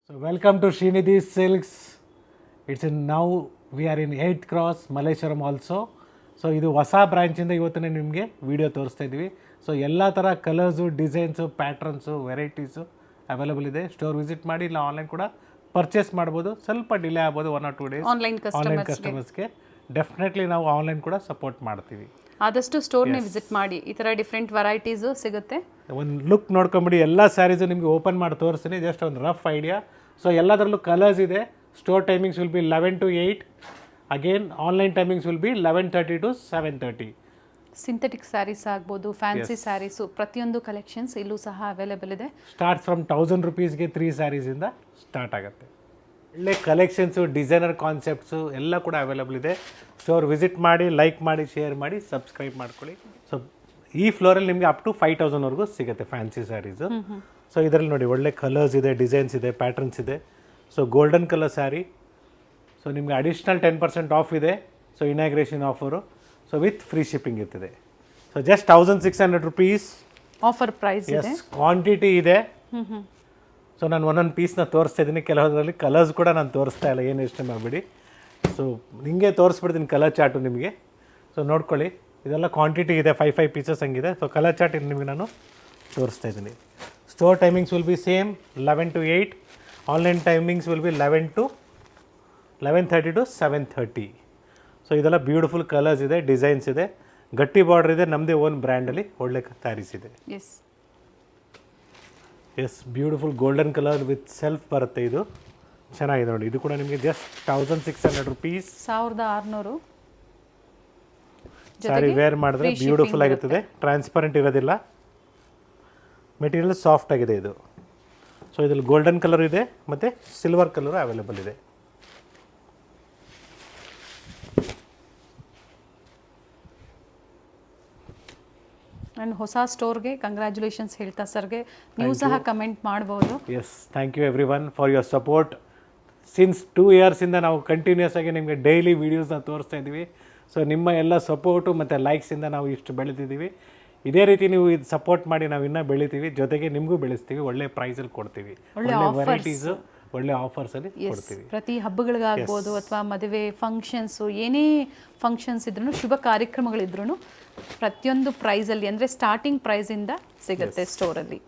So welcome to Srinidhi Silks. It's in now we are in 8th Cross Malleshwaram also. So ಇದು ಹೊಸ ಬ್ರ್ಯಾಂಚಿಂದ ಇವತ್ತಿನ ನಿಮಗೆ video ತೋರಿಸ್ತಾ ಇದ್ವಿ. ಸೊ ಎಲ್ಲ ಥರ colours, designs, patterns, varieties available ಇದೆ. ಸ್ಟೋರ್ ವಿಸಿಟ್ ಮಾಡಿ ಇಲ್ಲ ಆನ್ಲೈನ್ ಕೂಡ ಪರ್ಚೇಸ್ ಮಾಡ್ಬೋದು. ಸ್ವಲ್ಪ ಡಿಲೇ ಆಗ್ಬೋದು 1 or 2 days ಆನ್ಲೈನ್ ಕಸ್ಟಮರ್ಸ್ಗೆ. ಡೆಫಿನೆಟ್ಲಿ ನಾವು ಆನ್ಲೈನ್ ಕೂಡ ಸಪೋರ್ಟ್ ಮಾಡ್ತೀವಿ. ಆದಷ್ಟು ಸ್ಟೋರ್ನೇ ವಿಸಿಟ್ ಮಾಡಿ, ಈ ಥರ ಡಿಫ್ರೆಂಟ್ ವೆರೈಟೀಸು ಸಿಗುತ್ತೆ. ಒಂದು ಲುಕ್ ನೋಡ್ಕೊಂಬಿಡಿ. ಎಲ್ಲ ಸ್ಯಾರೀಸು ನಿಮಗೆ ಓಪನ್ ಮಾಡಿ ತೋರಿಸ್ತೀನಿ, ಜಸ್ಟ್ ಒಂದು ರಫ್ ಐಡಿಯಾ. ಸೊ ಎಲ್ಲದರಲ್ಲೂ ಕಲರ್ಸ್ ಇದೆ. Store timings will be 11 to 8. Again online timings will be 11:30 to 7:30. Synthetic sarees ಆಗ್ಬೋದು, ಫ್ಯಾನ್ಸಿ ಸ್ಯಾರೀಸು, ಪ್ರತಿಯೊಂದು ಕಲೆಕ್ಷನ್ಸ್ ಇಲ್ಲೂ ಸಹ ಅವೈಲೇಬಲ್ ಇದೆ. ಸ್ಟಾರ್ಟ್ ಫ್ರಮ್ 1000 rupeesಗೆ 3 ಸ್ಯಾರೀಸಿಂದ ಸ್ಟಾರ್ಟ್ ಆಗುತ್ತೆ. ಒಳ್ಳೆ ಕಲೆಕ್ಷನ್ಸು, ಡಿಸೈನರ್ ಕಾನ್ಸೆಪ್ಟ್ಸು ಎಲ್ಲ ಕೂಡ ಅವೈಲಬಲ್ ಇದೆ. ಸ್ಟೋರ್ ವಿಸಿಟ್ ಮಾಡಿ, ಲೈಕ್ ಮಾಡಿ, ಶೇರ್ ಮಾಡಿ, ಸಬ್ಸ್ಕ್ರೈಬ್ ಮಾಡ್ಕೊಳ್ಳಿ. ಸೊ ಈ ಫ್ಲೋರಲ್ಲಿ ನಿಮಗೆ ಅಪ್ ಟು 5,000ವರೆಗೂ ಸಿಗುತ್ತೆ ಫ್ಯಾನ್ಸಿ ಸ್ಯಾರೀಸು. ಸೊ ಇದರಲ್ಲಿ ನೋಡಿ ಒಳ್ಳೆ ಕಲರ್ಸ್ ಇದೆ, ಡಿಸೈನ್ಸ್ ಇದೆ, ಪ್ಯಾಟರ್ನ್ಸ್ ಇದೆ. So golden colour saree. So ನಿಮಗೆ ಅಡಿಷ್ನಲ್ 10% ಆಫ್ ಇದೆ. So inauguration offer. So with free shipping ಇರ್ತದೆ. So just 1,600 rupees offer price ಇದೆ. ಎಸ್, ಕ್ವಾಂಟಿಟಿ ಇದೆ. ಸೊ ನಾನು ಒಂದೊಂದು ಪೀಸ್ನ ತೋರಿಸ್ತಾ ಇದ್ದೀನಿ. ಕೆಲವರಲ್ಲಿ ಕಲರ್ಸ್ ಕೂಡ ನಾನು ತೋರಿಸ್ತಾ ಇಲ್ಲ, ಏನು ಇಷ್ಟ ಮಾಡಬೇಡಿ. ಸೊ ನಿಮಗೆ ತೋರಿಸ್ಬಿಡ್ತೀನಿ ಕಲರ್ ಚಾರ್ಟು ನಿಮಗೆ. ಸೊ ನೋಡ್ಕೊಳ್ಳಿ, ಇದೆಲ್ಲ ಕ್ವಾಂಟಿಟಿ ಇದೆ, 5 ಪೀಸಸ್ ಹಂಗಿದೆ. ಸೊ ಕಲರ್ ಚಾರ್ಟ್ ನಿಮಗೆ ನಾನು ತೋರಿಸ್ತಾ ಇದ್ದೀನಿ. Store timings will B same 11 to 8. Online timings will be 11:30 to 7:30. So ಇದೆಲ್ಲ ಬ್ಯೂಟಿಫುಲ್ ಕಲರ್ಸ್ ಇದೆ, ಡಿಸೈನ್ಸ್ ಇದೆ, ಗಟ್ಟಿ ಬಾರ್ಡರ್ ಇದೆ. ನಮ್ಮದೇ ಓನ್ ಬ್ರ್ಯಾಂಡಲ್ಲಿ ಒಳ್ಳೆ ಸ್ಯಾರೀಸ್ ಇದೆ. Yes, beautiful golden colour with self ಬರುತ್ತೆ. ಇದು ಚೆನ್ನಾಗಿದೆ ನೋಡಿ. ಇದು ಕೂಡ ನಿಮಗೆ ಜಸ್ಟ್ 1,600 rupees. 1,600. ಸ್ಯಾರಿ ವೇರ್ ಮಾಡಿದ್ರೆ ಬ್ಯೂಟಿಫುಲ್ ಆಗಿರ್ತದೆ. ಟ್ರಾನ್ಸ್ಪರೆಂಟ್ ಇರೋದಿಲ್ಲ, ಮೆಟೀರಿಯಲ್ ಸಾಫ್ಟ್ ಆಗಿದೆ ಇದು. ಸೊ ಇದರಲ್ಲಿ ಗೋಲ್ಡನ್ ಕಲರ್ ಇದೆ ಮತ್ತು ಸಿಲ್ವರ್ ಕಲರ್ ಅವೈಲೇಬಲ್ ಇದೆ. ಆ್ಯಂಡ್ ಹೊಸ ಸ್ಟೋರ್ಗೆ ಕಂಗ್ರ್ಯಾಚುಲೇಷನ್ಸ್ ಹೇಳ್ತಾ ಸರ್ಗೆ ನೀವು ಸಹ ಕಮೆಂಟ್ ಮಾಡ್ಬೋದು. Yes, thank you everyone for your support. Since 2 yearsಯಿಂದ ನಾವು ಕಂಟಿನ್ಯೂಸ್ ಆಗಿ ನಿಮಗೆ ಡೈಲಿ ವೀಡಿಯೋಸ್ನ ತೋರಿಸ್ತಾ ಇದ್ದೀವಿ. ಸೊ ನಿಮ್ಮ ಎಲ್ಲ ಸಪೋರ್ಟು ಮತ್ತು ಲೈಕ್ಸಿಂದ ನಾವು ಇಷ್ಟು ಬೆಳೆದಿದ್ದೀವಿ. ಇದೇ ರೀತಿ ನೀವು ಇದು ಸಪೋರ್ಟ್ ಮಾಡಿ ನಾವು ಇನ್ನೂ ಬೆಳಿತೀವಿ, ಜೊತೆಗೆ ನಿಮಗೂ ಬೆಳೆಸ್ತೀವಿ, ಒಳ್ಳೆ ಪ್ರೈಸಲ್ಲಿ ಕೊಡ್ತೀವಿ, ಒಳ್ಳೆ ವೆರೈಟೀಸು, ಒಳ್ಳೆ ಆಫರ್ಸಲ್ಲಿ ಕೊಡ್ತೀವಿ. ಪ್ರತಿ ಹಬ್ಬಗಳಿಗಾಗ್ಬೋದು ಅಥವಾ ಮದುವೆ ಫಂಕ್ಷನ್ಸು, ಏನೇ ಫಂಕ್ಷನ್ಸ್ ಇದ್ರೂ, ಶುಭ ಕಾರ್ಯಕ್ರಮಗಳಿದ್ರೂ ಪ್ರತಿಯೊಂದು ಪ್ರೈಸಲ್ಲಿ ಅಂದರೆ ಸ್ಟಾರ್ಟಿಂಗ್ ಪ್ರೈಸಿಂದ ಸಿಗುತ್ತೆ ಸ್ಟೋರಲ್ಲಿ.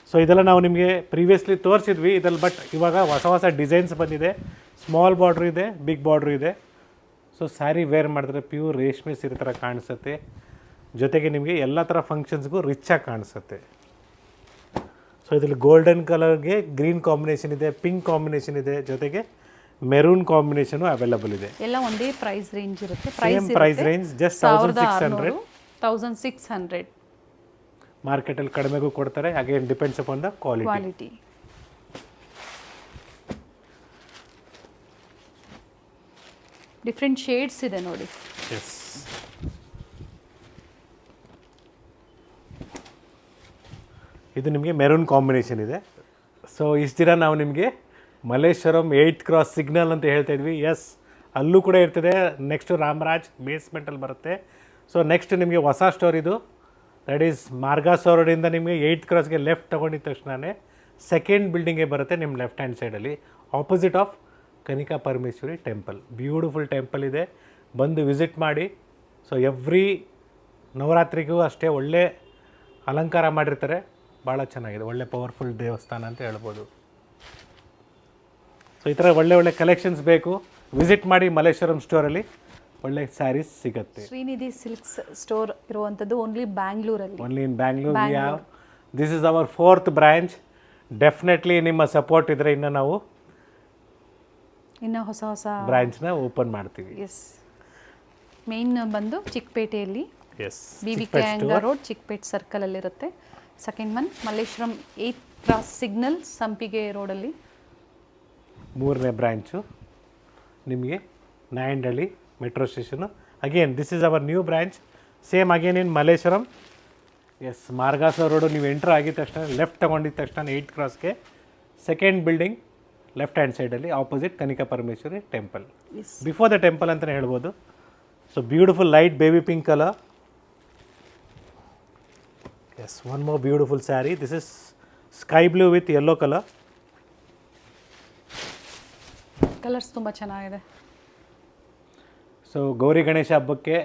ಸೊ ಇದೆಲ್ಲ ನಾವು ನಿಮಗೆ ಪ್ರೀವಿಯಸ್ಲಿ ತೋರಿಸಿದ್ವಿ ಇದರಲ್ಲಿ. ಬಟ್ ಇವಾಗ ಹೊಸ ಹೊಸ ಡಿಸೈನ್ಸ್ ಬಂದಿದೆ. ಸ್ಮಾಲ್ ಬಾರ್ಡ್ರ್ ಇದೆ, ಬಿಗ್ ಬಾರ್ಡ್ರ್ ಇದೆ. ಸೊ ಸ್ಯಾರಿ ವೇರ್ ಮಾಡಿದ್ರೆ ಪ್ಯೂರ್ ರೇಷ್ಮೆ ಸೀರೆ ಥರ ಕಾಣಿಸುತ್ತೆ. ಜೊತೆಗೆ ನಿಮಗೆ ಎಲ್ಲ ಥರ ಫಂಕ್ಷನ್ಸ್ಗೂ ರಿಚಾಗಿ ಕಾಣಿಸುತ್ತೆ. ಸೊ ಇದರಲ್ಲಿ ಗೋಲ್ಡನ್ ಕಲರ್ಗೆ ಗ್ರೀನ್ ಕಾಂಬಿನೇಷನ್ ಇದೆ, ಪಿಂಕ್ ಕಾಂಬಿನೇಷನ್ ಇದೆ, ಜೊತೆಗೆ ಮೆರೂನ್ ಕಾಂಬಿನೇಷನು ಅವೈಲಬಲ್ ಇದೆ. ಎಲ್ಲ ಒಂದೇ ಪ್ರೈಸ್ ರೇಂಜ್ ಇರುತ್ತೆ. Price range just 1,600. ಮಾರ್ಕೆಟಲ್ಲಿ ಕಡಿಮೆಗೂ ಕೊಡ್ತಾರೆ. Again depends upon the quality. Different shades ಇದೆ ನೋಡಿ. ಎಸ್, ಇದು ನಿಮಗೆ ಮೆರೂನ್ ಕಾಂಬಿನೇಷನ್ ಇದೆ. ಸೊ ಇಷ್ಟು ದಿನ ನಾವು ನಿಮಗೆ ಮಲ್ಲೇಶ್ವರಂ 8th Cross ಸಿಗ್ನಲ್ ಅಂತ ಹೇಳ್ತಾ ಇದ್ವಿ. ಎಸ್, ಅಲ್ಲೂ ಕೂಡ ಇರ್ತದೆ. ನೆಕ್ಸ್ಟು ರಾಮರಾಜ್ ಬೇಸ್ಮೆಂಟಲ್ಲಿ ಬರುತ್ತೆ. ಸೊ ನೆಕ್ಸ್ಟ್ ನಿಮಗೆ ಹೊಸ ಸ್ಟೋರ್ ಇದು. ದಟ್ ಈಸ್ ಮಾರ್ಗಾಸ್ ರೋಡಿಂದ ನಿಮಗೆ 8th Crossಗೆ ಲೆಫ್ಟ್ ತೊಗೊಂಡಿದ್ದ ತಕ್ಷಣವೇ ಸೆಕೆಂಡ್ ಬಿಲ್ಡಿಂಗೇ ಬರುತ್ತೆ ನಿಮ್ಮ ಲೆಫ್ಟ್ ಹ್ಯಾಂಡ್ ಸೈಡಲ್ಲಿ, opposite of Kanika Parameshwari temple. Beautiful temple ಇದೆ, ಬಂದು ವಿಸಿಟ್ ಮಾಡಿ. ಸೊ ಎವ್ರಿ ನವರಾತ್ರಿಗೂ ಅಷ್ಟೇ ಒಳ್ಳೆ ಅಲಂಕಾರ ಮಾಡಿರ್ತಾರೆ. ಭಾಳ ಚೆನ್ನಾಗಿದೆ, ಒಳ್ಳೆ ಪವರ್ಫುಲ್ ದೇವಸ್ಥಾನ ಅಂತ ಹೇಳ್ಬೋದು. ಸೊ ಈ ಥರ ಒಳ್ಳೆ ಒಳ್ಳೆ ಕಲೆಕ್ಷನ್ಸ್ ಬೇಕು, ವಿಸಿಟ್ ಮಾಡಿ. ಮಲ್ಲೇಶ್ವರಂ ಸ್ಟೋರಲ್ಲಿ ಒಳ್ಳೆ ಸ್ಯಾರೀಸ್ ಸಿಗುತ್ತೆ. ಶ್ರೀನಿಧಿ ಸಿಲ್ಕ್ಸ್ ಸ್ಟೋರ್ ಇರುವಂಥದ್ದು ಓನ್ಲಿ ಬ್ಯಾಂಗ್ಳೂರಲ್ಲಿ. Only in Bangalore. This is our 4th branch. Definitely ನಿಮ್ಮ ಸಪೋರ್ಟ್ ಇದ್ದರೆ ಇನ್ನು ನಾವು ಇನ್ನು ಹೊಸ ಹೊಸ ಬ್ರಾಂಚ್ನ ಓಪನ್ ಮಾಡ್ತೀವಿ. ಎಸ್, ಮೇನ್ ಬಂದು ಚಿಕ್ಕಪೇಟೆಯಲ್ಲಿ, yes, BVK Iyengar road, Chickpete ಸರ್ಕಲಲ್ಲಿರುತ್ತೆ. Second one Malleshwaram 8th Cross signal, Sampige ರೋಡಲ್ಲಿ. 3ನೇ ಬ್ರ್ಯಾಂಚು ನಿಮಗೆ Nayandahalli metro station. Again this is our new branch, same again in Malleshwaram. Yes, Margosa road ನೀವು ಎಂಟ್ರ್ ಆಗಿದ ತಕ್ಷಣ ಲೆಫ್ಟ್ ತೊಗೊಂಡಿದ್ದ ತಕ್ಷಣ 8th Crossಗೆ ಸೆಕೆಂಡ್ ಬಿಲ್ಡಿಂಗ್ ಲೆಫ್ಟ್ ಹ್ಯಾಂಡ್ ಸೈಡಲ್ಲಿ opposite Kanika Parameshwari temple. Before the temple ಅಂತಲೇ ಹೇಳ್ಬೋದು. So beautiful light baby pink colour. Yes, one more beautiful saree. This is sky blue with yellow colour. Colours ತುಂಬ ಚೆನ್ನಾಗಿದೆ. ಸೊ ಗೌರಿ ಗಣೇಶ ಹಬ್ಬಕ್ಕೆ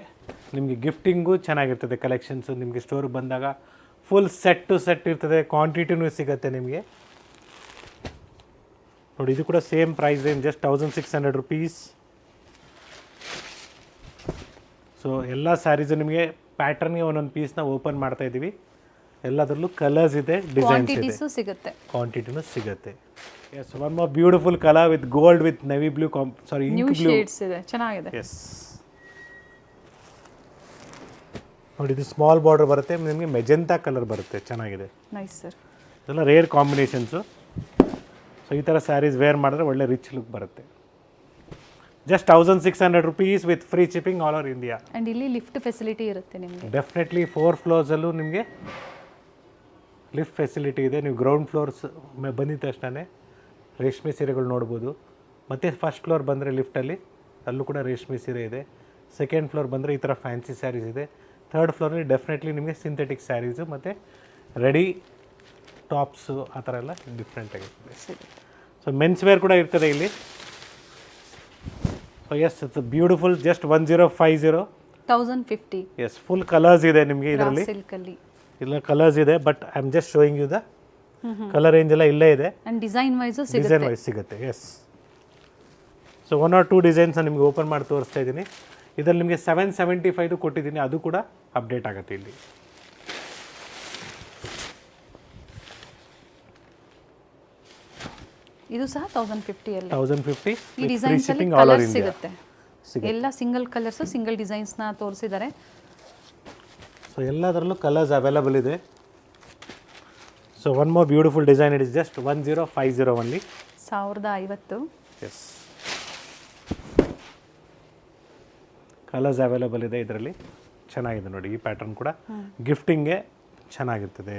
ನಿಮಗೆ ಗಿಫ್ಟಿಂಗು ಚೆನ್ನಾಗಿರ್ತದೆ. Collections ನಿಮಗೆ ಸ್ಟೋರ್ಗೆ ಬಂದಾಗ ಫುಲ್ ಸೆಟ್ ಟು ಸೆಟ್ ಇರ್ತದೆ, ಕ್ವಾಂಟಿಟಿನೂ ಸಿಗುತ್ತೆ ನಿಮಗೆ. ನೋಡಿ ಇದು ಕೂಡ same price range, just 1600 rupees. So ಎಲ್ಲ ಸ್ಯಾರೀಸು ನಿಮಗೆ ಪ್ಯಾಟರ್ನ್ಗೆ ಒಂದೊಂದು ಪೀಸ್ನ ಓಪನ್ ಮಾಡ್ತಾ ಇದ್ದೀವಿ. ಎಲ್ಲದರಲ್ಲೂ ಕಲರ್ಸ್ ಇದೆ, ಡಿಸೈನ್ಸ್ ಇದೆ, ಕ್ವಾಂಟಿಟೀಸು ಸಿಗುತ್ತೆ. ಕ್ವಾಂಟಿಟಿನೂ ಸಿಗುತ್ತೆ. Yes, one more beautiful colour with gold with navy blue new ink blue. Shades ಇದೆ, ಚೆನ್ನಾಗಿದೆ. ಎಸ್, ನೋಡಿ ಇದು ಸ್ಮಾಲ್ ಬಾರ್ಡರ್ ಬರುತ್ತೆ, ನಿಮಗೆ ಮೆಜೆಂಟಾ ಕಲರ್ ಬರುತ್ತೆ, ಚೆನ್ನಾಗಿದೆ. Nice sir. ಇದೆಲ್ಲ ರೇರ್ ಕಾಂಬಿನೇಷನ್ಸು. ಸೊ ಈ ಥರ ಸ್ಯಾರೀಸ್ ವೇರ್ ಮಾಡಿದ್ರೆ ಒಳ್ಳೆ ರಿಚ್ ಲುಕ್ ಬರುತ್ತೆ. Just 1600 rupees with free shipping all over India. And ಇಲ್ಲಿ ಲಿಫ್ಟ್ ಫೆಸಿಲಿಟಿ ಇರುತ್ತೆ ನಿಮಗೆ. ಡೆಫಿನೆಟ್ಲಿ 4 ಫ್ಲೋರ್ಸಲ್ಲೂ ನಿಮಗೆ ಲಿಫ್ಟ್ ಫೆಸಿಲಿಟಿ ಇದೆ. ನೀವು ಗ್ರೌಂಡ್ ಫ್ಲೋರ್ಸ್ ಬಂದಿದ ತಕ್ಷಣ ರೇಷ್ಮೆ ಸೀರೆಗಳು ನೋಡ್ಬೋದು. ಮತ್ತು ಫಸ್ಟ್ ಫ್ಲೋರ್ ಬಂದರೆ ಲಿಫ್ಟಲ್ಲಿ ಅಲ್ಲೂ ಕೂಡ ರೇಷ್ಮೆ ಸೀರೆ ಇದೆ. ಸೆಕೆಂಡ್ ಫ್ಲೋರ್ ಬಂದರೆ ಈ ಥರ ಫ್ಯಾನ್ಸಿ ಸ್ಯಾರೀಸ್ ಇದೆ. ಥರ್ಡ್ ಫ್ಲೋರಲ್ಲಿ ಡೆಫಿನೆಟ್ಲಿ ನಿಮಗೆ ಸಿಂಥೆಟಿಕ್ ಸ್ಯಾರೀಸು ಮತ್ತು ರೆಡಿ ಟಾಪ್ಸು ಆ ಥರ ಎಲ್ಲ ಡಿಫ್ರೆಂಟ್ ಆಗಿರ್ತದೆ. ಸೊ ಮೆನ್ಸ್ ವೇರ್ ಕೂಡ ಇರ್ತದೆ ಇಲ್ಲಿ. So yes, it's beautiful. Just 1050. 1050. Yes, full colours ಇದೆ ನಿಮಗೆ ಇದರಲ್ಲಿ. ಸಿಲ್ಕಲ್ಲಿ ಇಲ್ಲ ಕಲರ್ಸ್ ಇದೆ, but I am just showing you the colour range ಎಲ್ಲ ಇಲ್ಲೇ ಇದೆ. ಆ್ಯಂಡ್ ಡಿಸೈನ್ ವೈಸು ಡಿಸೈನ್ ಸಿಗುತ್ತೆ. ವೈಸ್ ಸಿಗುತ್ತೆ. ಎಸ್, ಸೊ 1 or 2 ಡಿಸೈನ್ಸ್ ನಿಮಗೆ ಓಪನ್ ಮಾಡಿ ತೋರಿಸ್ತಾ ಇದ್ದೀನಿ. ಇದರಲ್ಲಿ ನಿಮಗೆ 775 ಕೊಟ್ಟಿದ್ದೀನಿ, ಅದು ಕೂಡ ಅಪ್ಡೇಟ್ ಆಗುತ್ತೆ ಇಲ್ಲಿ. ಇದು ಸಹ 1050 ಅಲ್ಲಿ. 1050 ಈ ಫ್ರೀ ಡಿಸೈನ್ಸ್ ಅಲ್ಲಿ shipping all over colours India ಸಿಗುತ್ತೆ. ಎಲ್ಲ ಸಿಂಗಲ್ ಕಲರ್ಸ್, ಸಿಂಗಲ್ ಡಿಸೈನ್ಸ್ನ ತೋರಿಸಿದ್ದಾರೆ. ಸೊ ಎಲ್ಲದರಲ್ಲೂ ಕಲರ್ಸ್ ಅವೈಲಬಲ್ ಇದೆ. So one more beautiful design, it is just 1050 only. 1050. Yes, colours available ಇದೆ ಇದರಲ್ಲಿ. ಚೆನ್ನಾಗಿದೆ ನೋಡಿ, ಈ ಪ್ಯಾಟರ್ನ್ ಕೂಡ ಗಿಫ್ಟಿಂಗ್ಗೆ ಚೆನ್ನಾಗಿರ್ತದೆ.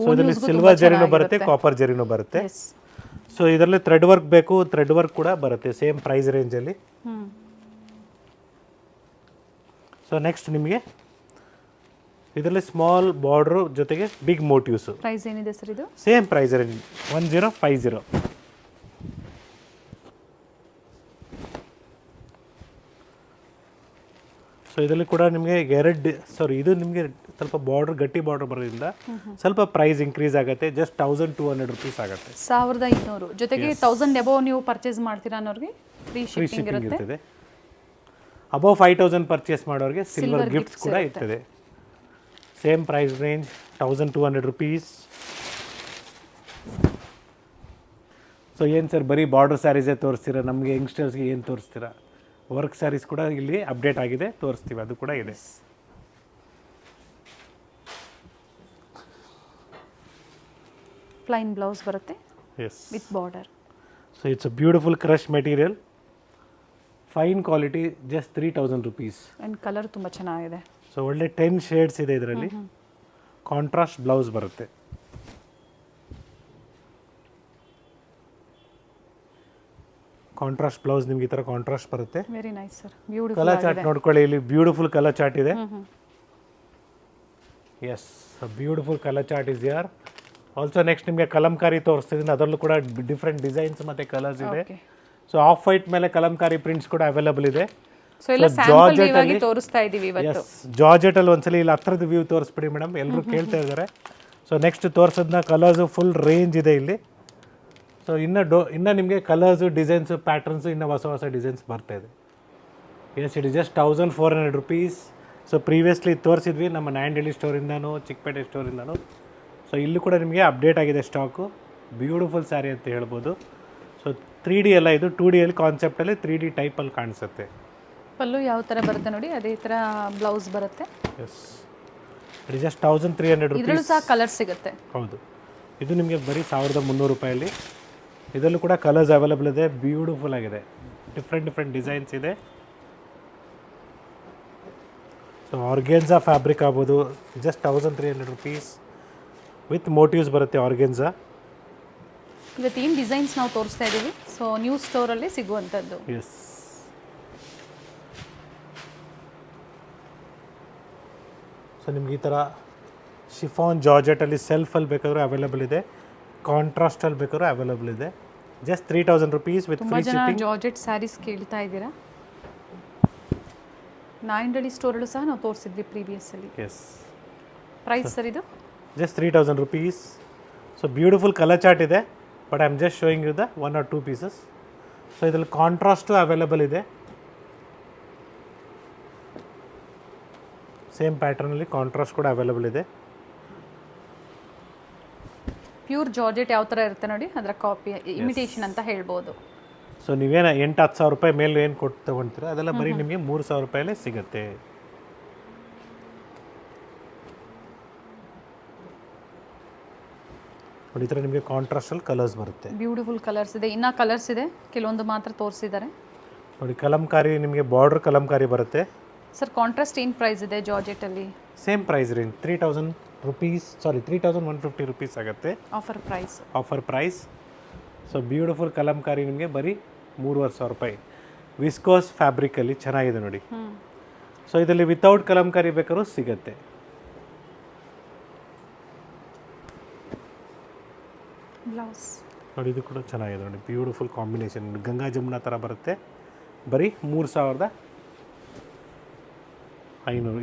ಸೊ ಇದರಲ್ಲಿ ಸಿಲ್ವರ್ ಜರಿನೂ ಬರುತ್ತೆ, ಕಾಪರ್ ಜರಿನೂ ಬರುತ್ತೆ. ಎಸ್. ಸೊ ಇದರಲ್ಲಿ ಥ್ರೆಡ್ ವರ್ಕ್ ಬೇಕು, ಥ್ರೆಡ್ ವರ್ಕ್ ಕೂಡ ಬರುತ್ತೆ ಸೇಮ್ ಪ್ರೈಸ್ ರೇಂಜಲ್ಲಿ. ಸೊ ನೆಕ್ಸ್ಟ್ ನಿಮಗೆ ಇದರಲ್ಲಿ ಸ್ಮಾಲ್ ಬಾರ್ಡ್ರು ಜೊತೆಗೆ ಬಿಗ್ ಮೋಟಿವ್ಸು. ಪ್ರೈಸ್ ಏನಿದೆ ಸರ್ ಇದು? Same price range 1050. ಸೊ ಇದರಲ್ಲಿ ಕೂಡ ನಿಮಗೆ ಇದು ನಿಮಗೆ ಸ್ವಲ್ಪ ಬಾರ್ಡರ್ ಗಟ್ಟಿ ಬಾರ್ಡರ್ ಬರೋದ್ರಿಂದ ಸ್ವಲ್ಪ ಪ್ರೈಸ್ ಇನ್ಕ್ರೀಸ್ ಆಗುತ್ತೆ. ಜಸ್ಟ್ 1200 ರುಪೀಸ್ ಆಗುತ್ತೆ. 1200 ಜೊತೆಗೆ 1000 ಎಬೋ ನೀವು ಪರ್ಚೇಸ್ ಮಾಡ್ತೀರಾ ಅನ್ನೋರಿಗೆ ಫ್ರೀ ಫ್ರೀ ಶಿಪ್ಪಿಂಗ್ ಶಿಪ್ಪಿಂಗ್ ಇರುತ್ತೆ. ಇರ್ತದೆ. ಅಬೌವ್ 5000 ಪರ್ಚೇಸ್ ಮಾಡೋರಿಗೆ ಸಿಲ್ವರ್ ಗಿಫ್ಟ್ಸ್ ಕೂಡ ಇರ್ತದೆ. Same price range 1200 rupees. So ಏನು ಸರ್ ಬರೀ ಬಾರ್ಡರ್ ಸ್ಯಾರೀಸೇ ತೋರಿಸ್ತೀರಾ, ನಮಗೆ ಯಂಗ್ಸ್ಟರ್ಸ್ಗೆ ಏನು ತೋರಿಸ್ತೀರಾ? ವರ್ಕ್ ಸ್ಯಾರೀಸ್ ಕೂಡ ಇಲ್ಲಿ ಅಪ್ಡೇಟ್ ಆಗಿದೆ, ತೋರಿಸ್ತೀವಿ, ಅದು ಕೂಡ ಇದೆ. ಪ್ಲೈನ್ ಬ್ಲೌಸ್ ಬರುತ್ತೆ yes, with border. So it's a beautiful crush material, fine quality, just 3000 rupees. And colour ತುಂಬ ಚೆನ್ನಾಗಿದೆ. ಸೊ ಒಳ್ಳೆ 10 ಶೇಡ್ಸ್ ಇದೆ ಇದರಲ್ಲಿ. ಕಾಂಟ್ರಾಸ್ಟ್ ಬ್ಲೌಸ್ ಬರುತ್ತೆ. ಕಾಂಟ್ರಾಸ್ಟ್ ಬ್ಲೌಸ್ ನಿಮ್ಗೆ ಈ ಥರ ಕಾಂಟ್ರಾಸ್ಟ್ ಬರುತ್ತೆ. Very nice sir, beautiful. Colour chart ನೋಡ್ಕೊಳ್ಳಿ, ಇಲ್ಲಿ ಬ್ಯೂಟಿಫುಲ್ ಕಲರ್ ಚಾರ್ಟ್ ಇದೆ. Yes, beautiful colour chart is ಯಾರ್. ಆಲ್ಸೋ ನೆಕ್ಸ್ಟ್ ನಿಮಗೆ ಕಲಂಕಾರಿ ತೋರಿಸ್ತಿದ್ದೀನಿ, ಅದರಲ್ಲೂ ಕೂಡ ಡಿಫ್ರೆಂಟ್ ಡಿಸೈನ್ಸ್ ಮತ್ತು ಕಲರ್ಸ್ ಇದೆ. ಸೊ ಆಫ್ ವೈಟ್ ಮೇಲೆ ಕಲಂಕಾರಿ ಪ್ರಿಂಟ್ಸ್ ಕೂಡ ಅವೈಲಬಲ್ ಇದೆ. ಸೊ ಎಲ್ಲ ಸ್ಯಾಂಪಲ್ ವ್ಯೂ ಆಗಿ ತೋರಿಸ್ತಾ ಇದೀವಿ ಇವತ್ತು. ಎಸ್, ಜಾರ್ಜೆಟಲ್ಲಿ ಒಂದ್ಸಲಿ ಇಲ್ಲಿ ಹತ್ರದ ವ್ಯೂ ತೋರಿಸ್ಬಿಡಿ ಮೇಡಮ್, ಎಲ್ಲರೂ ಕೇಳ್ತಾ ಇದ್ದಾರೆ. ಸೊ ನೆಕ್ಸ್ಟ್ ತೋರಿಸೋದನ್ನ ಕಲರ್ಸು ಫುಲ್ ರೇಂಜ್ ಇದೆ ಇಲ್ಲಿ. ಸೊ ಇನ್ನು ನಿಮಗೆ ಕಲರ್ಸು, ಡಿಸೈನ್ಸು, ಪ್ಯಾಟರ್ನ್ಸು ಇನ್ನೂ ಹೊಸ ಹೊಸ ಡಿಸೈನ್ಸ್ ಬರ್ತಾ ಇದೆ. Yes, it is just 1400 rupees. So previously ತೋರಿಸಿದ್ವಿ ನಮ್ಮ ನ್ಯಾಂಡಳ್ಳಿ ಸ್ಟೋರಿಂದನೂ, ಚಿಕ್ಕಪೇಟೆ ಸ್ಟೋರಿಂದನೂ. ಸೊ ಇಲ್ಲಿ ಕೂಡ ನಿಮಗೆ ಅಪ್ಡೇಟ್ ಆಗಿದೆ ಸ್ಟಾಕು. ಬ್ಯೂಟಿಫುಲ್ ಸ್ಯಾರಿ ಅಂತ ಹೇಳ್ಬೋದು. ಸೊ 3D ಎಲ್ಲ ಇದು 2Dಯಲ್ಲಿ ಕಾನ್ಸೆಪ್ಟಲ್ಲಿ 3D ಟೈಪಲ್ಲಿ ಕಾಣಿಸುತ್ತೆ. ಪಲ್ಲು ಯಾವ ಥರ ಬರುತ್ತೆ ನೋಡಿ, ಅದೇ ಥರ ಬ್ಲೌಸ್ ಬರುತ್ತೆ. ಎಸ್, ಇಟ್ ಇಸ್ ಜಸ್ಟ್ 1300 ಇದರಲ್ಲೂ ರುಪೀಸ್. ಸಹ ಕಲರ್ ಸಿಗುತ್ತೆ. ಹೌದು, ಇದು ನಿಮಗೆ ಬರೀ 1300 ರೂಪಾಯಲ್ಲಿ. ಇದರಲ್ಲೂ ಕೂಡ ಕಲರ್ಸ್ ಅವೈಲಬಲ್ ಇದೆ, ಬ್ಯೂಟಿಫುಲ್ ಆಗಿದೆ, ಡಿಫ್ರೆಂಟ್ ಡಿಸೈನ್ಸ್ ಇದೆ. ಸೊ ಆರ್ಗೆನ್ಸಾ ಫ್ಯಾಬ್ರಿಕ್ ಆಗ್ಬೋದು, ಜಸ್ಟ್ 1300 ರುಪೀಸ್ ವಿತ್ ಮೋಟಿವ್ಸ್ ಬರುತ್ತೆ ಆರ್ಗೆನ್ಸಾ. ಇವತ್ತು ಏನು ಡಿಸೈನ್ಸ್ ನಾವು ತೋರಿಸ್ತಾ ಇದ್ದೀವಿ, ಸೊ ನ್ಯೂ ಸ್ಟೋರಲ್ಲಿ ಸಿಗುವಂಥದ್ದು. ಎಸ್, ಸೊ ನಿಮ್ಗೆ ಈ ಥರ ಶಿಫಾನ್ ಜಾರ್ಜೆಟಲ್ಲಿ ಸೆಲ್ಫಲ್ಲಿ ಬೇಕಾದರೂ ಅವೈಲಬಲ್ ಇದೆ, ಕಾಂಟ್ರಾಸ್ಟಲ್ಲಿ ಬೇಕಾದ್ರೂ ಅವೈಲಬಲ್ ಇದೆ. ಜಸ್ಟ್ 3000 ರುಪೀಸ್ ವಿತ್ ತುಂಬ ಫ್ರೀ ಜನ ಶಿಪ್ಪಿಂಗ್. ಜಾರ್ಜೆಟ್ ಸ್ಯಾರೀಸ್ ಕೇಳ್ತಾ ಇದ್ದೀರಾ. ನಾಯಿಂಡಳಿ ಸ್ಟೋರಲ್ಲೂ ಸಹ ನಾವು ತೋರಿಸಿದ್ವಿ ಪ್ರೀವಿಯಸ್ಸಲ್ಲಿ. ಎಸ್, ಪ್ರೈಸ್ ಸರ್ ಇದು just 3000 rupees. So beautiful colour chart ಇದೆ, but I am just showing you the 1 or 2 pieces. So ಇದರಲ್ಲಿ ಕಾಂಟ್ರಾಸ್ಟು ಅವೈಲಬಲ್ ಇದೆ, ಸೇಮ್ ಪ್ಯಾಟರ್ನಲ್ಲಿ ಕಾಂಟ್ರಾಸ್ಟ್ ಕೂಡ ಅವೈಲಬಲ್ ಇದೆ. ಪ್ಯೂರ್ ಜಾರ್ಜೆಟ್ ಯಾವ ಥರ ಇರುತ್ತೆ ನೋಡಿ, ಅದರ ಕಾಪಿ ಇಮಿಟೇಷನ್ ಅಂತ ಹೇಳ್ಬೋದು. ಸೊ ನೀವೇನು 8-10 ಸಾವಿರ ರೂಪಾಯಿ ಮೇಲೆ ಏನು ಕೊಟ್ಟು ತೊಗೊಳ್ತೀರ ಅದೆಲ್ಲ ಬರೀ ನಿಮಗೆ 3000 ರೂಪಾಯಲ್ಲೇ ಸಿಗುತ್ತೆ. ನೋಡಿ ಈ ಥರ ನಿಮಗೆ ಕಾಂಟ್ರಾಸ್ಟಲ್ಲಿ ಕಲರ್ಸ್ ಬರುತ್ತೆ. ಬ್ಯೂಟಿಫುಲ್ ಕಲರ್ಸ್ ಇದೆ, ಇನ್ನೂ ಕಲರ್ಸ್ ಇದೆ, ಕೆಲವೊಂದು ಮಾತ್ರ ತೋರಿಸಿದ್ದಾರೆ. ನೋಡಿ ಕಲಂಕಾರಿ ನಿಮಗೆ ಬಾರ್ಡರ್ ಕಲಂಕಾರಿ ಬರುತ್ತೆ. ಸರ್ ಕಾಂಟ್ರಾಸ್ಟ್ ಏನು ಪ್ರೈಸ್ ಇದೆ ಜಾರ್ಜೆಟಲ್ಲಿ? Same price range 3000 rupees, sorry 3150 rupees ಆಗುತ್ತೆ offer price. Offer price. So beautiful Kalamkari ನಿಮಗೆ ಬರೀ 3500 ರೂಪಾಯಿ. ವಿಸ್ಕೋಸ್ ಫ್ಯಾಬ್ರಿಕಲ್ಲಿ ಚೆನ್ನಾಗಿದೆ ನೋಡಿ. ಸೊ ಇದರಲ್ಲಿ ವಿತೌಟ್ ಕಲಂಕಾರಿ ಬೇಕಾದ್ರೂ ಸಿಗುತ್ತೆ. ಬ್ಲೌಸ್ ನೋಡಿ ಇದು ಕೂಡ ಚೆನ್ನಾಗಿದೆ ನೋಡಿ, ಬ್ಯೂಟಿಫುಲ್ ಕಾಂಬಿನೇಷನ್. ಗಂಗಾ ಜಮುನಾ ಥರ ಬರುತ್ತೆ, ಬರೀ 3500.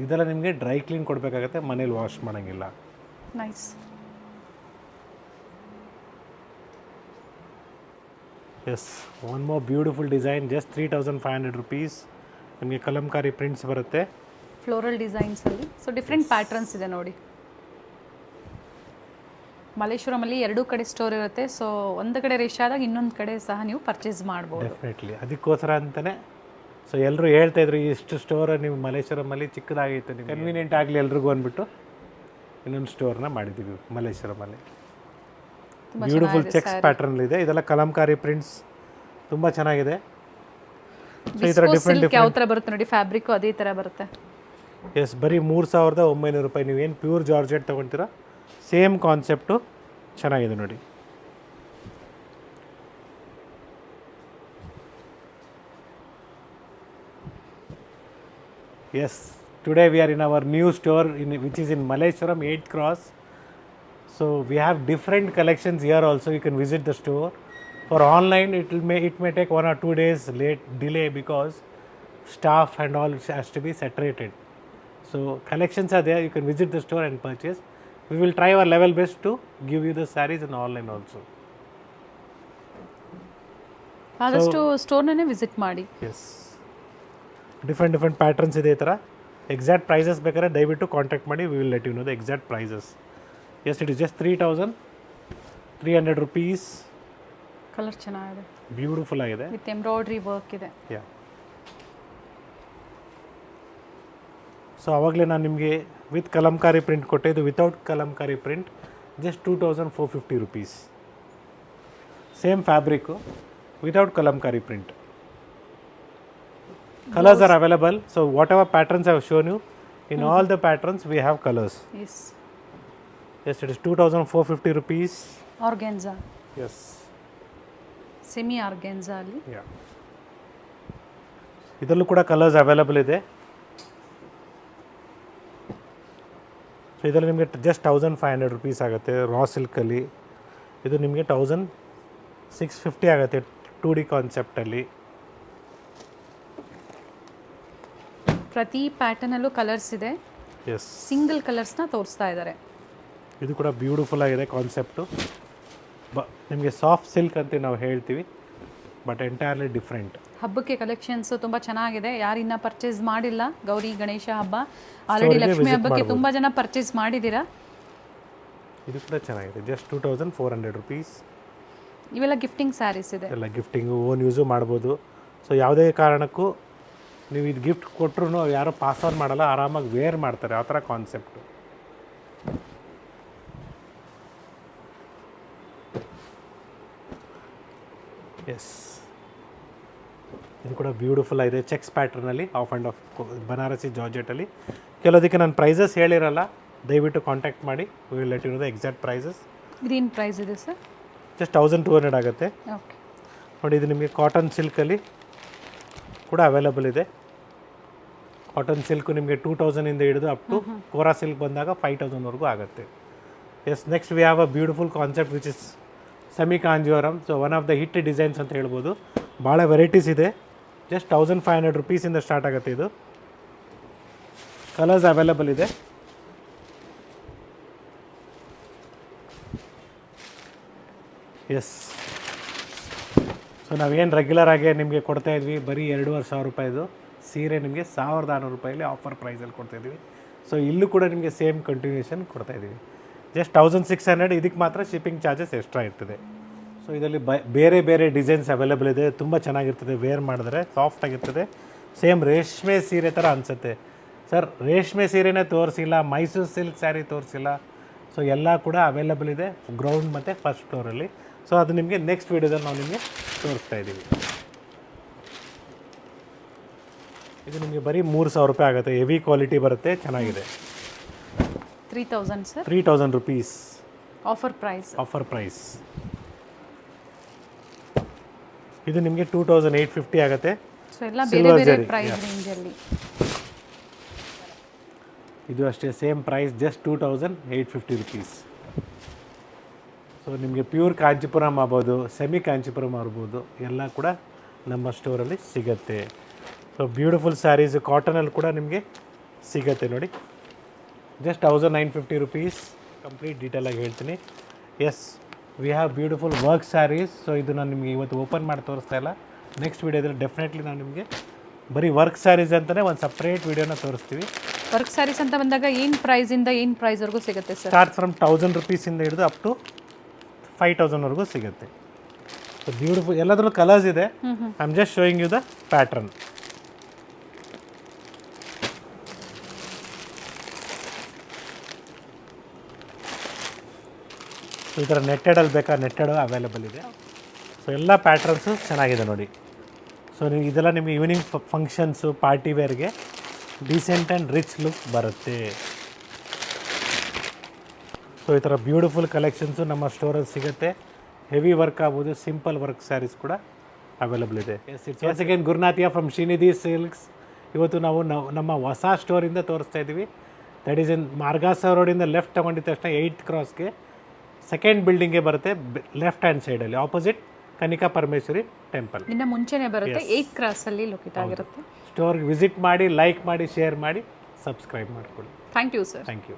ಇದೆಲ್ಲ ನಿಮಗೆ ಡ್ರೈ ಕ್ಲೀನ್ ಕೊಡಬೇಕಾಗತ್ತೆ, ಮನೇಲಿ ವಾಶ್ ಮಾಡೋಂಗಿಲ್ಲ. Nice. Yes, one more beautiful design, just 3500 rupees. ನಿಮಗೆ ಕಲಂಕಾರಿ ಪ್ರಿಂಟ್ಸ್ ಬರುತ್ತೆ, ಫ್ಲೋರಲ್ ಡಿಸೈನ್ಸಲ್ಲಿ. ಸೊ ಡಿಫ್ರೆಂಟ್ ಪ್ಯಾಟ್ರನ್ಸ್ ಇದೆ ನೋಡಿ. ಮಲ್ಲೇಶ್ವರಮಲ್ಲಿ ಎರಡೂ ಕಡೆ ಸ್ಟೋರ್ ಇರುತ್ತೆ. ಸೊ ಒಂದು ಕಡೆ ರೇಷ್ ಆದಾಗ ಇನ್ನೊಂದು ಕಡೆ ಸಹ ನೀವು ಪರ್ಚೇಸ್ ಮಾಡ್ಬೋದು. ಡೆಫಿನೆಟ್ಲಿ. ಅದಕ್ಕೋಸ್ಕರ ಅಂತಲೇ ಸೊ ಎಲ್ಲರೂ ಹೇಳ್ತಾ ಇದ್ರು ಇಷ್ಟು ಸ್ಟೋರ್ ನೀವು ಮಲ್ಲೇಶ್ವರಮಲ್ಲಿ ಚಿಕ್ಕದಾಗಿತ್ತು, ನೀವು ಕನ್ವೀನಿಯೆಂಟ್ ಆಗಲಿ ಎಲ್ರಿಗೂ ಅಂದ್ಬಿಟ್ಟು ಇನ್ನೊಂದು ಸ್ಟೋರ್ನ ಮಾಡಿದ್ದೀವಿ ಮಲ್ಲೇಶ್ವರಮಲ್ಲಿ. ಬ್ಯೂಟಿಫುಲ್ ಚೆಕ್ಸ್ ಪ್ಯಾಟರ್ನ್ ಇದೆ, ಇದೆಲ್ಲ ಕಲಂಕಾರಿ ಪ್ರಿಂಟ್ಸ್ ತುಂಬ ಚೆನ್ನಾಗಿದೆ. ಸೊ ಈ ಥರ ಡಿಫ್ರೆಂಟ್ ಯಾವ ಥರ ಬರುತ್ತೆ ನೋಡಿ, ಫ್ಯಾಬ್ರಿಕ್ಕು ಅದೇ ಥರ ಬರುತ್ತೆ. ಎಸ್, ಬರೀ 3900 ರೂಪಾಯಿ. ನೀವೇನು ಪ್ಯೂರ್ ಜಾರ್ಜೆಟ್ ತೊಗೊಳ್ತೀರಾ ಸೇಮ್ ಕಾನ್ಸೆಪ್ಟು ಚೆನ್ನಾಗಿದೆ ನೋಡಿ. Yes, today we are in our new store which is in Malleshwaram 8th Cross. So we have different collections here also. You can visit the store. For online it may take 1 or 2 days delay because staff and all has to be separated. So collections are there. You can visit the store and purchase. We will try our level best to give you the sarees in online also. ಆದಷ್ಟು ಸ್ಟೋರ್ನೇ visit ಮಾಡಿ. Yes, different patterns ಇದೆ ಈ ಥರ. Exact prices ಬೇಕಾದ್ರೆ ದಯವಿಟ್ಟು contact ಮಾಡಿ, we will let you know the exact prices. Yes, it is just 3300 rupees. Colour ಚೆನ್ನಾಗಿದೆ, ಬ್ಯೂಟಿಫುಲ್ ಆಗಿದೆ, ವಿತ್ ಎಂಬ್ರಾಯ್ಡ್ರಿ ವರ್ಕ್ ಇದೆ. ಯಾ. ಸೊ ಆವಾಗಲೇ ನಾನು ನಿಮಗೆ ವಿತ್ ಕಲಂಕಾರಿ ಪ್ರಿಂಟ್ ಕೊಟ್ಟೆ, ಇದು without Kalamkari print just 2450 rupees. Same fabric without Kalamkari print. Colors are available. So whatever patterns I have shown you, in all the patterns we have colors. Yes. Yes, it is 2450 rupees. Organza, Yes. Semi organza ಅಲ್ಲಿ. Yeah. ಇದರಲ್ಲೂ ಕೂಡ colours available ಇದೆ. So ಇದರಲ್ಲಿ ನಿಮಗೆ just 1500 rupees ಆಗುತ್ತೆ ರಾ ಸಿಲ್ಕಲ್ಲಿ. ಇದು ನಿಮಗೆ 1650 ಆಗುತ್ತೆ 2D ಕಾನ್ಸೆಪ್ಟಲ್ಲಿ. ಪ್ರತಿ ಪ್ಯಾಟರ್ನಲ್ಲೂ ಕಲರ್ಸ್ ಇದೆ, ಎಸ್, ಸಿಂಗಲ್ ಕಲರ್ಸ್ನ ತೋರಿಸ್ತಾ ಇದ್ದಾರೆ. ಇದು ಕೂಡ ಬ್ಯೂಟಿಫುಲ್ ಆಗಿದೆ ಕಾನ್ಸೆಪ್ಟು. ನಿಮಗೆ ಸಾಫ್ಟ್ ಸಿಲ್ಕ್ ಅಂತ ನಾವು ಹೇಳ್ತೀವಿ, ಬಟ್ ಎಂಟೈರ್ಲಿ ಡಿಫ್ರೆಂಟ್. ಹಬ್ಬಕ್ಕೆ ಕಲೆಕ್ಷನ್ಸ್ ತುಂಬ ಚೆನ್ನಾಗಿದೆ. ಯಾರಿನ್ನ ಪರ್ಚೇಸ್ ಮಾಡಿಲ್ಲ, ಗೌರಿ ಗಣೇಶ ಹಬ್ಬ ಆಲ್ರೆಡಿ ಲಕ್ಷ್ಮಿ ಹಬ್ಬಕ್ಕೆ ತುಂಬ ಜನ ಪರ್ಚೇಸ್ ಮಾಡಿದ್ದೀರಾ. ಇದು ಕೂಡ ಚೆನ್ನಾಗಿದೆ, ಜಸ್ಟ್ 2400 ರುಪೀಸ್. ಇವೆಲ್ಲ ಗಿಫ್ಟಿಂಗ್ ಸ್ಯಾರೀಸ್ ಇದೆ, ಎಲ್ಲ ಗಿಫ್ಟಿಂಗು ಓನ್ ಯೂಸು ಮಾಡ್ಬೋದು. ಸೊ ಯಾವುದೇ ಕಾರಣಕ್ಕೂ ನೀವು ಇದು ಗಿಫ್ಟ್ ಕೊಟ್ಟರು ಯಾರೋ ಪಾಸ್ ಆನ್ ಮಾಡಲ್ಲ, ಆರಾಮಾಗಿ ವೇರ್ ಮಾಡ್ತಾರೆ, ಆ ಥರ ಕಾನ್ಸೆಪ್ಟು. ಎಸ್, ಇದು ಕೂಡ ಬ್ಯೂಟಿಫುಲ್ ಆಗಿದೆ, ಚೆಕ್ಸ್ ಪ್ಯಾಟ್ರನಲ್ಲಿ ಆಫ್ ಆ್ಯಂಡ್ ಆಫ್ ಬನಾರಸಿ ಜಾರ್ಜೆಟಲ್ಲಿ. ಕೆಲವದಕ್ಕೆ ನಾನು ಪ್ರೈಸಸ್ ಹೇಳಿರಲ್ಲ, ದಯವಿಟ್ಟು ಕಾಂಟ್ಯಾಕ್ಟ್ ಮಾಡಿ, we will let you know the exact prices. Green price ಇದೆ ಸರ್, ಜಸ್ಟ್ 1200 ಆಗುತ್ತೆ. ಓಕೆ ನೋಡಿ, ಇದು ನಿಮಗೆ ಕಾಟನ್ ಸಿಲ್ಕಲ್ಲಿ ಕೂಡ ಅವೈಲಬಲ್ ಇದೆ. ಕಾಟನ್ ಸಿಲ್ಕು ನಿಮಗೆ 2000 ಹಿಡಿದು ಅಪ್ ಟು ಕೋರಾ ಸಿಲ್ಕ್ ಬಂದಾಗ 5000ವರೆಗೂ ಆಗುತ್ತೆ. Yes, next we have a beautiful concept which is semi Kanjeevaram. So one of the hit designs ಅಂತ ಹೇಳ್ಬೋದು. ಭಾಳ ವೆರೈಟೀಸ್ ಇದೆ. ಜಸ್ಟ್ 1500 ರುಪೀಸಿಂದ ಸ್ಟಾರ್ಟ್ ಆಗುತ್ತೆ ಇದು. ಕಲರ್ಸ್ ಅವೈಲಬಲ್ ಇದೆ. ಎಸ್, ಸೊ ನಾವೇನು ರೆಗ್ಯುಲರ್ ಆಗಿ ನಿಮಗೆ ಕೊಡ್ತಾ ಇದ್ವಿ ಬರೀ 2500 ರೂಪಾಯಿದು ಸೀರೆ ನಿಮಗೆ 1600 ರೂಪಾಯಲ್ಲಿ ಆಫರ್ ಪ್ರೈಸಲ್ಲಿ ಕೊಡ್ತಾಯಿದ್ವಿ. ಸೊ ಇಲ್ಲೂ ಕೂಡ ನಿಮಗೆ ಸೇಮ್ ಕಂಟಿನ್ಯೂಷನ್ ಕೊಡ್ತಾಯಿದ್ದೀವಿ. ಜಸ್ಟ್ 1600. ಇದಕ್ಕೆ ಮಾತ್ರ ಶಿಪ್ಪಿಂಗ್ ಚಾರ್ಜಸ್ ಎಕ್ಸ್ಟ್ರಾ ಇರ್ತದೆ. ಸೊ ಇದರಲ್ಲಿ ಬೇರೆ ಬೇರೆ ಡಿಸೈನ್ಸ್ ಅವೈಲೇಬಲ್ ಇದೆ. ತುಂಬ ಚೆನ್ನಾಗಿರ್ತದೆ, ವೇರ್ ಮಾಡಿದ್ರೆ ಸಾಫ್ಟಾಗಿರ್ತದೆ. ಸೇಮ್ ರೇಷ್ಮೆ ಸೀರೆ ಥರ ಅನಿಸುತ್ತೆ. ಸರ್ ರೇಷ್ಮೆ ಸೀರೆನೇ ತೋರಿಸಿಲ್ಲ, ಮೈಸೂರು ಸಿಲ್ಕ್ ಸ್ಯಾರಿ ತೋರಿಸಿಲ್ಲ. ಸೊ ಎಲ್ಲ ಕೂಡ ಅವೈಲೇಬಲ್ ಇದೆ ಗ್ರೌಂಡ್ ಮತ್ತು ಫಸ್ಟ್ ಫ್ಲೋರಲ್ಲಿ. ಸೊ ಅದು ನಿಮಗೆ ನೆಕ್ಸ್ಟ್ ವೀಡಿಯೋದಲ್ಲಿ ನಾವು ನಿಮಗೆ ತೋರಿಸ್ತಾ ಇದ್ದೀವಿ. ಇದು ನಿಮಗೆ ಬರೀ 3000 ರೂಪಾಯಿ ಆಗುತ್ತೆ. ಹೆವಿ ಕ್ವಾಲಿಟಿ ಬರುತ್ತೆ, ಚೆನ್ನಾಗಿದೆ. 3000 ಸರ್. 3000 rupees offer price. ಇದು ನಿಮಗೆ 2850 ಆಗುತ್ತೆ. ಸೊ ಎಲ್ಲ ಬೇರೆ ಬೇರೆ ಪ್ರೈಸ್ ರೇಂಜಲ್ಲಿ. ಇದು ಅಷ್ಟೇ same price, just 2850 rupees. So ನಿಮಗೆ ಪ್ಯೂರ್ ಕಾಂಚೀಪುರಂ ಆಗ್ಬೋದು, ಸೆಮಿ ಕಾಂಚೀಪುರಂ ಆಗ್ಬೋದು, ಎಲ್ಲ ಕೂಡ ನಮ್ಮ ಸ್ಟೋರಲ್ಲಿ ಸಿಗುತ್ತೆ. ಸೊ ಬ್ಯೂಟಿಫುಲ್ ಸ್ಯಾರೀಸು ಕಾಟನಲ್ಲಿ ಕೂಡ ನಿಮಗೆ ಸಿಗುತ್ತೆ ನೋಡಿ. Just 1950 rupees. ಕಂಪ್ಲೀಟ್ ಡೀಟೇಲಾಗಿ ಹೇಳ್ತೀನಿ. Yes, we have beautiful work sarees. So ಇದು ನಾನು ನಿಮಗೆ ಇವತ್ತು ಓಪನ್ ಮಾಡಿ ತೋರಿಸ್ತಾ ಇಲ್ಲ. ನೆಕ್ಸ್ಟ್ ವೀಡಿಯೋದಲ್ಲಿ ಡೆಫಿನೆಟ್ಲಿ ನಾನು ನಿಮಗೆ ಬರೀ ವರ್ಕ್ ಸ್ಯಾರೀಸ್ ಅಂತಲೇ ಒಂದು ಸಪ್ರೇಟ್ ವೀಡಿಯೋನ ತೋರಿಸ್ತೀವಿ. ವರ್ಕ್ ಸ್ಯಾರೀಸ್ ಅಂತ ಬಂದಾಗ ಏನು ಪ್ರೈಸಿಂದ ಏನು ಪ್ರೈಸ್ವರೆಗೂ ಸಿಗುತ್ತೆ ಸರ್? ಸ್ಟಾರ್ಟ್ ಫ್ರಮ್ 1000 ರುಪೀಸಿಂದ ಹಿಡಿದು ಅಪ್ ಟು 5000ವರೆಗೂ ಸಿಗುತ್ತೆ. ಸೊ ಬ್ಯೂಟಿಫುಲ್, ಎಲ್ಲದರಲ್ಲೂ ಕಲರ್ಸ್ ಇದೆ. I am just showing you the pattern. So ಈ ಥರ ನೆಟ್ಟೆಡಲ್ಲಿ ಬೇಕಾ ನೆಟ್ಟೆಡ್ ಅವೈಲೇಬಲ್ ಇದೆ. ಸೊ ಎಲ್ಲ ಪ್ಯಾಟ್ರನ್ಸು ಚೆನ್ನಾಗಿದೆ ನೋಡಿ. ಸೊ ನೀವು ಇದೆಲ್ಲ ನಿಮಗೆ ಈವ್ನಿಂಗ್ ಫಂಕ್ಷನ್ಸು ಪಾರ್ಟಿ ವೇರ್ಗೆ ಡೀಸೆಂಟ್ ಆ್ಯಂಡ್ ರಿಚ್ ಲುಕ್ ಬರುತ್ತೆ. ಸೊ ಈ ಥರ ಬ್ಯೂಟಿಫುಲ್ ಕಲೆಕ್ಷನ್ಸು ನಮ್ಮ ಸ್ಟೋರಲ್ಲಿ ಸಿಗುತ್ತೆ. ಹೆವಿ ವರ್ಕ್ ಆಗ್ಬೋದು, ಸಿಂಪಲ್ ವರ್ಕ್ ಸ್ಯಾರೀಸ್ ಕೂಡ ಅವೈಲೇಬಲ್ ಇದೆ. ಎಸ್ ಅಗೇನ್ ಗುರುನಾಥಿಯಾ ಫ್ರಮ್ ಶ್ರೀನಿಧಿ ಸಿಲ್ಕ್ಸ್. ಇವತ್ತು ನಾವು ನಮ್ಮ ಹೊಸ ಸ್ಟೋರಿಂದ ತೋರಿಸ್ತಾ ಇದ್ದೀವಿ. ದಟ್ ಈಸ್ ಇನ್ ಮಾರ್ಗಾಸ ರೋಡಿಂದ ಲೆಫ್ಟ್ ತೊಗೊಂಡಿದ್ದ ತಕ್ಷಣ 8th ಕ್ರಾಸ್ಗೆ ಸೆಕೆಂಡ್ ಬಿಲ್ಡಿಂಗ್ಗೆ ಬರುತ್ತೆ, ಲೆಫ್ಟ್ ಹ್ಯಾಂಡ್ ಸೈಡಲ್ಲಿ ಆಪೋಸಿಟ್ ಕನಿಕಾ ಪರಮೇಶ್ವರಿ ಟೆಂಪಲ್. ಇನ್ನು ಮುಂಚೆನೇ ಬರುತ್ತೆ, 8th ಕ್ರಾಸಲ್ಲಿ ಲೊಕೇಟ್ ಆಗಿರುತ್ತೆ. ಸ್ಟೋರ್ಗೆ ವಿಸಿಟ್ ಮಾಡಿ, ಲೈಕ್ ಮಾಡಿ, ಶೇರ್ ಮಾಡಿ, ಸಬ್ಸ್ಕ್ರೈಬ್ ಮಾಡಿಕೊಳ್ಳಿ. Thank you sir. Thank you.